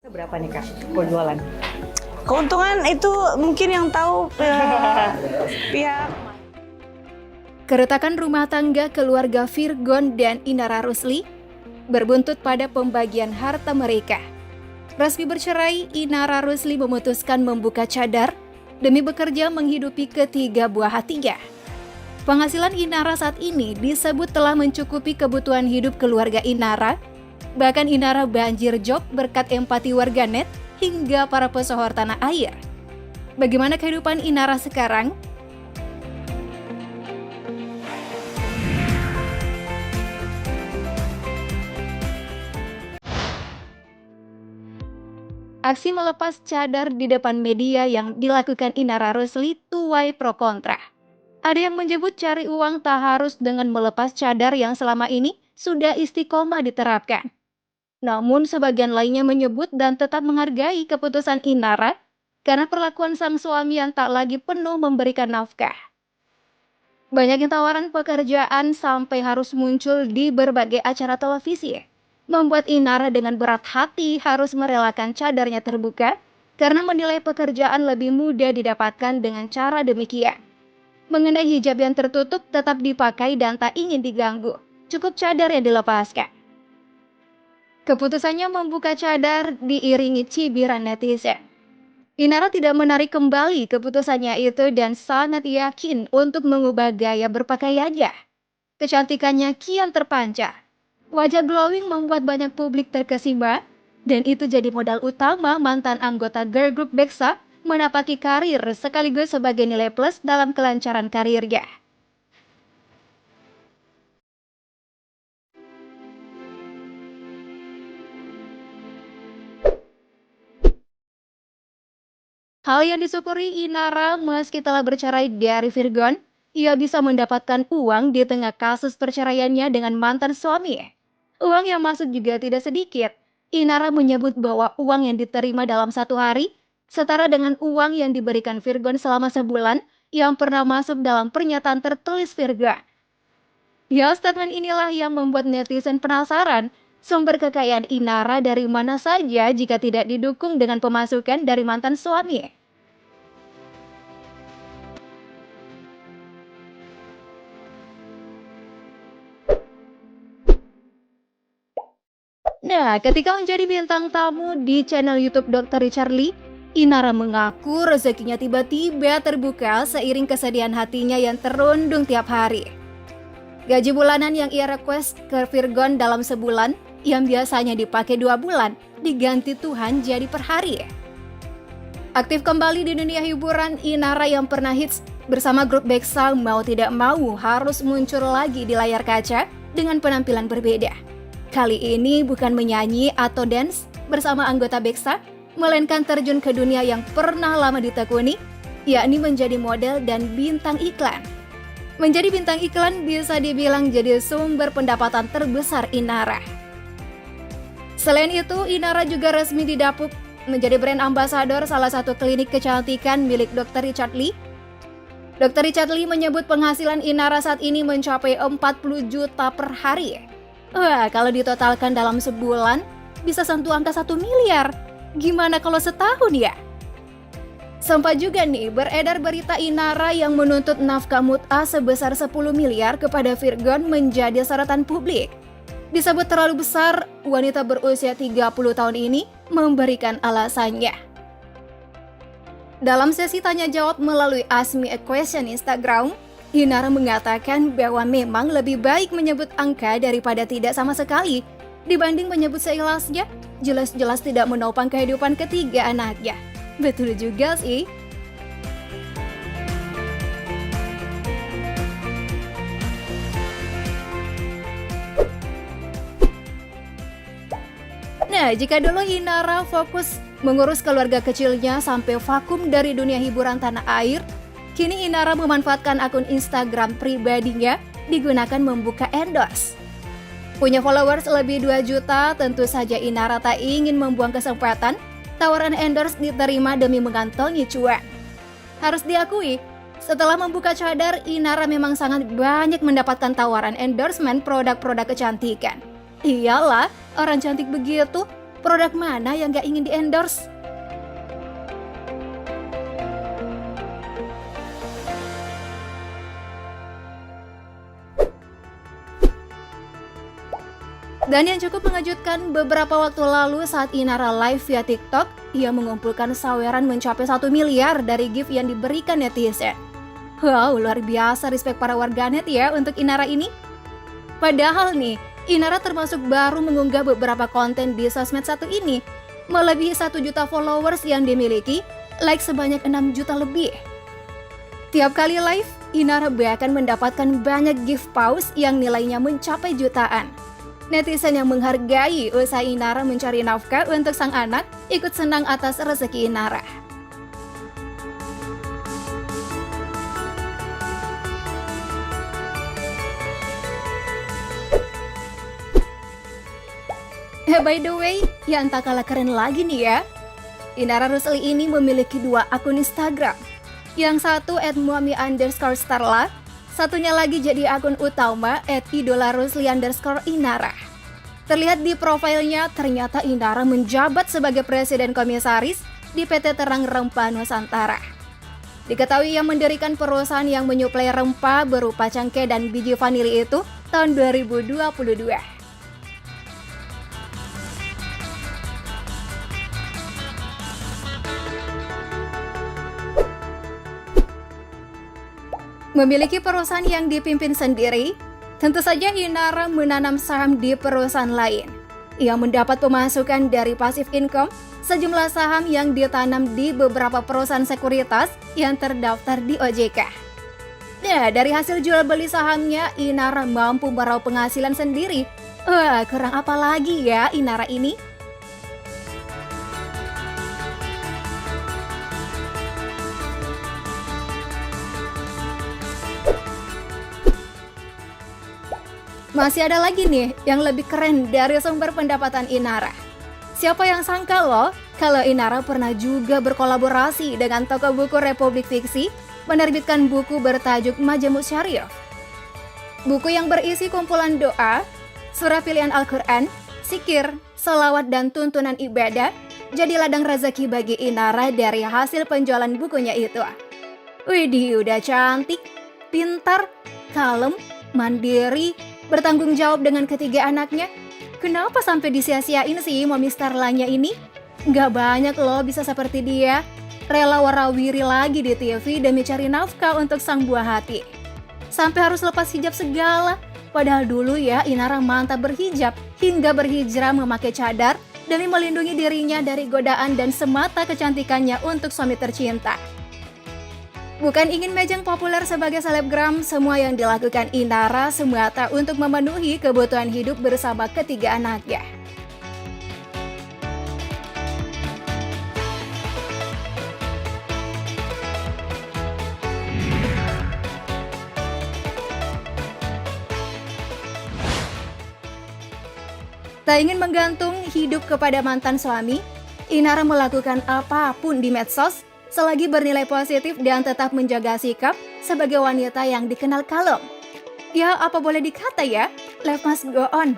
Berapa nih Kak penjualan? Keuntungan itu mungkin yang tahu pihak. Keretakan rumah tangga keluarga Virgon dan Inara Rusli berbuntut pada pembagian harta mereka. Resmi bercerai, Inara Rusli memutuskan membuka cadar demi bekerja menghidupi ketiga buah hatinya. Penghasilan Inara saat ini disebut telah mencukupi kebutuhan hidup keluarga Inara. Bahkan Inara banjir job berkat empati warganet hingga para pesohor tanah air. Bagaimana kehidupan Inara sekarang? Aksi melepas cadar di depan media yang dilakukan Inara Rusli tuai pro kontra. Ada yang menyebut cari uang tak harus dengan melepas cadar yang selama ini sudah istiqomah diterapkan. Namun sebagian lainnya menyebut dan tetap menghargai keputusan Inara karena perlakuan sang suami yang tak lagi penuh memberikan nafkah. Banyaknya tawaran pekerjaan sampai harus muncul di berbagai acara televisi, membuat Inara dengan berat hati harus merelakan cadarnya terbuka karena menilai pekerjaan lebih mudah didapatkan dengan cara demikian. Mengenai hijab yang tertutup tetap dipakai dan tak ingin diganggu, cukup cadar yang dilepaskan. Keputusannya membuka cadar diiringi cibiran netizen. Inara tidak menarik kembali keputusannya itu dan sangat yakin untuk mengubah gaya berpakaiannya. Kecantikannya kian terpancar. Wajah glowing membuat banyak publik terkesima, dan itu jadi modal utama mantan anggota girl group Bexa menapaki karir sekaligus sebagai nilai plus dalam kelancaran karirnya. Hal yang disyukuri Inara meski telah bercerai dari Virgon, ia bisa mendapatkan uang di tengah kasus perceraiannya dengan mantan suami. Uang yang masuk juga tidak sedikit. Inara menyebut bahwa uang yang diterima dalam satu hari setara dengan uang yang diberikan Virgon selama sebulan yang pernah masuk dalam pernyataan tertulis Virgon. Ya, statement inilah yang membuat netizen penasaran. Sumber kekayaan Inara dari mana saja jika tidak didukung dengan pemasukan dari mantan suami? Nah, ketika menjadi bintang tamu di channel YouTube Dr. Richard Lee, Inara mengaku rezekinya tiba-tiba terbuka seiring kesedihan hatinya yang terundung tiap hari. Gaji bulanan yang ia request ke Virgon dalam sebulan, yang biasanya dipakai 2 bulan, diganti Tuhan jadi per hari. Aktif kembali di dunia hiburan, Inara yang pernah hits bersama grup Bexa mau tidak mau harus muncul lagi di layar kaca dengan penampilan berbeda. Kali ini bukan menyanyi atau dance bersama anggota Bexa, melainkan terjun ke dunia yang pernah lama ditekuni, yakni menjadi model dan bintang iklan. Menjadi bintang iklan bisa dibilang jadi sumber pendapatan terbesar Inara. Selain itu, Inara juga resmi didapuk menjadi brand ambassador salah satu klinik kecantikan milik Dr. Richard Lee. Dr. Richard Lee menyebut penghasilan Inara saat ini mencapai 40 juta per hari. Wah, kalau ditotalkan dalam sebulan, bisa sentuh angka 1 miliar. Gimana kalau setahun ya? Sempat juga nih beredar berita Inara yang menuntut nafkah mut'ah sebesar 10 miliar kepada Virgon menjadi sorotan publik. Disebut terlalu besar, wanita berusia 30 tahun ini memberikan alasannya. Dalam sesi tanya jawab melalui Ask Me a Question Instagram, Inara mengatakan bahwa memang lebih baik menyebut angka daripada tidak sama sekali, dibanding menyebut seikhlasnya, jelas-jelas tidak menopang kehidupan ketiga anaknya. Betul juga sih. Nah, jika dulu Inara fokus mengurus keluarga kecilnya sampai vakum dari dunia hiburan tanah air, kini Inara memanfaatkan akun Instagram pribadinya digunakan membuka endorse. Punya followers lebih 2 juta, tentu saja Inara tak ingin membuang kesempatan tawaran endorse diterima demi mengantongi cuan. Harus diakui, setelah membuka cadar, Inara memang sangat banyak mendapatkan tawaran endorsement produk-produk kecantikan. Iyalah, orang cantik begitu, Produk mana yang gak ingin di-endorse? Dan yang cukup mengejutkan, beberapa waktu lalu saat Inara live via TikTok, ia mengumpulkan saweran mencapai 1 miliar dari gift yang diberikan netizen. Wow, luar biasa respect para warganet ya untuk Inara ini. Padahal nih, Inara termasuk baru mengunggah beberapa konten di sosmed satu ini. Melebihi 1 juta followers yang dimiliki, like sebanyak 6 juta lebih. Tiap kali live, Inara bahkan mendapatkan banyak gift paus yang nilainya mencapai jutaan. Netizen yang menghargai usaha Inara mencari nafkah untuk sang anak ikut senang atas rezeki Inara. By the way, yang tak kalah keren lagi nih ya. Inara Rusli ini memiliki 2 akun Instagram. Yang satu @muami_starla, satunya lagi jadi akun utama @idolarusli_inara. Terlihat di profilnya, ternyata Inara menjabat sebagai presiden komisaris di PT Terang Rempah Nusantara. Diketahui yang mendirikan perusahaan yang menyuplai rempah berupa cengkeh dan biji vanili itu tahun 2022. Memiliki perusahaan yang dipimpin sendiri, tentu saja Inara menanam saham di perusahaan lain. Ia mendapat pemasukan dari passive income, sejumlah saham yang ditanam di beberapa perusahaan sekuritas yang terdaftar di OJK. Nah, dari hasil jual beli sahamnya, Inara mampu meraup penghasilan sendiri. Wah, kurang apa lagi ya Inara ini? Masih ada lagi nih yang lebih keren dari sumber pendapatan Inara. Siapa yang sangka loh kalau Inara pernah juga berkolaborasi dengan toko buku Republik Fiksi menerbitkan buku bertajuk Majmu' Syarif. Buku yang berisi kumpulan doa, surah pilihan Al-Quran, zikir, sholawat dan tuntunan ibadah jadi ladang rezeki bagi Inara dari hasil penjualan bukunya itu. Widih, udah cantik, pintar, kalem, mandiri, bertanggung jawab dengan ketiga anaknya. Kenapa sampai disia-siain sih Mami Starlanya ini? Gak banyak loh bisa seperti dia. Rela warawiri lagi di TV demi cari nafkah untuk sang buah hati. Sampai harus lepas hijab segala. Padahal dulu ya Inara mantap berhijab hingga berhijrah memakai cadar demi melindungi dirinya dari godaan dan semata kecantikannya untuk suami tercinta. Bukan ingin mejeng populer sebagai selebgram, semua yang dilakukan Inara semata untuk memenuhi kebutuhan hidup bersama ketiga anaknya. Tak ingin menggantung hidup kepada mantan suami, Inara melakukan apapun di medsos selagi bernilai positif dan tetap menjaga sikap sebagai wanita yang dikenal kalem. Ya, apa boleh dikata ya, life must go on.